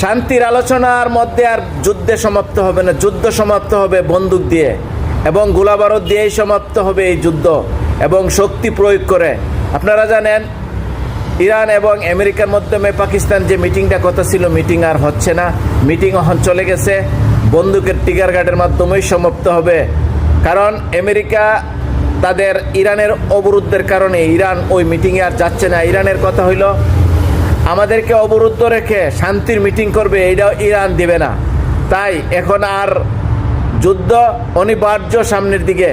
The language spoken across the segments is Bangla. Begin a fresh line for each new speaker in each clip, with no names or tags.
শান্তির আলোচনার মধ্যে আর যুদ্ধে সমাপ্ত হবে না, যুদ্ধ সমাপ্ত হবে বন্দুক দিয়ে এবং গোলাবারুদ দিয়েই সমাপ্ত হবে এই যুদ্ধ, এবং শক্তি প্রয়োগ করে। আপনারা জানেন ইরান এবং আমেরিকার মাধ্যমে পাকিস্তান যে মিটিংটা কথা ছিল, মিটিং আর হচ্ছে না, মিটিং এখন চলে গেছে, বন্দুকের টিগার গার্ডের মাধ্যমেই সমাপ্ত হবে। কারণ আমেরিকা তাদের ইরানের অবরোধের কারণে ইরান ওই মিটিংয়ে আর যাচ্ছে না। ইরানের কথা হইল আমাদেরকে অবরুদ্ধ রেখে শান্তির মিটিং করবে, এইটাও ইরান দিবে না। তাই এখন আর যুদ্ধ অনিবার্য সামনের দিকে।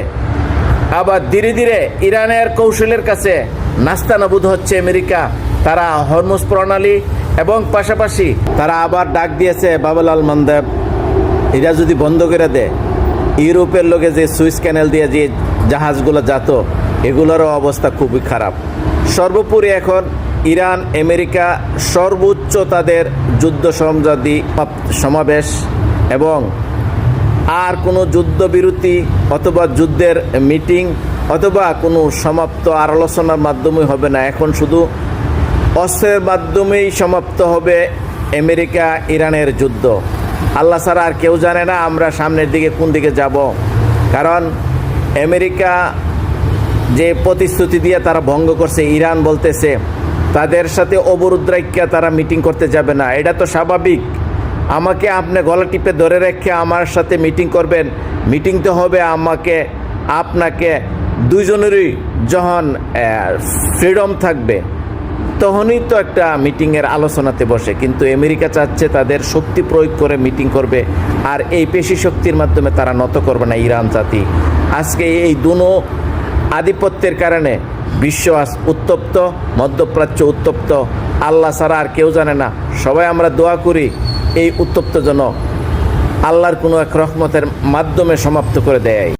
আবার ধীরে ধীরে ইরানের কৌশলের কাছে নাস্তানাবুদ হচ্ছে আমেরিকা। তারা হরমুজ প্রণালী এবং পাশাপাশি তারা আবার ডাক দিয়েছে বাব আল মানদেব, এরা যদি বন্ধ করে দেয়, ইউরোপের লোকে যে সুইস ক্যানেল দিয়ে যে জাহাজগুলো যেত, এগুলোরও অবস্থা খুবই খারাপ। সর্বোপরি এখন ইরান আমেরিকা সর্বোচ্চ তাদের যুদ্ধ সমাধি সমাবেশ এবং আর কোনো যুদ্ধবিরতি অথবা যুদ্ধের মিটিং অথবা কোনো সমাপ্ত আলোচনার মাধ্যমে হবে না। এখন শুধু অস্ত্রের মাধ্যমেই সমাপ্ত হবে আমেরিকা ইরানের যুদ্ধ। আল্লাহ ছাড়া আর কেউ জানে না আমরা সামনের দিকে কোন দিকে যাব। কারণ আমেরিকা যে প্রতিশ্রুতি দিয়ে তারা ভঙ্গ করছে, ইরান বলতেছে তাদের সাথে অবরোধ রাখিয়া তারা মিটিং করতে যাবে না। এটা তো স্বাভাবিক। আমাকে আপনি গলা টিপে ধরে রেখে আমার সাথে মিটিং করবেন, মিটিং তো হবে আমাকে আপনাকে দুইজনেরই যখন ফ্রিডম থাকবে তখনই তো একটা মিটিংয়ের আলোচনাতে বসে। কিন্তু আমেরিকা চাচ্ছে তাদের শক্তি প্রয়োগ করে মিটিং করবে, আর এই পেশি শক্তির মাধ্যমে তারা নত করবে না ইরান জাতি। আজকে এই দুনো আধিপত্যের কারণে বিশ্ব উত্তপ্ত, মধ্যপ্রাচ্য উত্তপ্ত। আল্লাহ ছাড়া আর কেউ জানে না। সবাই আমরা দোয়া করি এই উত্তপ্ত যেন আল্লাহর কোনো এক রহমতের মাধ্যমে সমাপ্ত করে দেয়।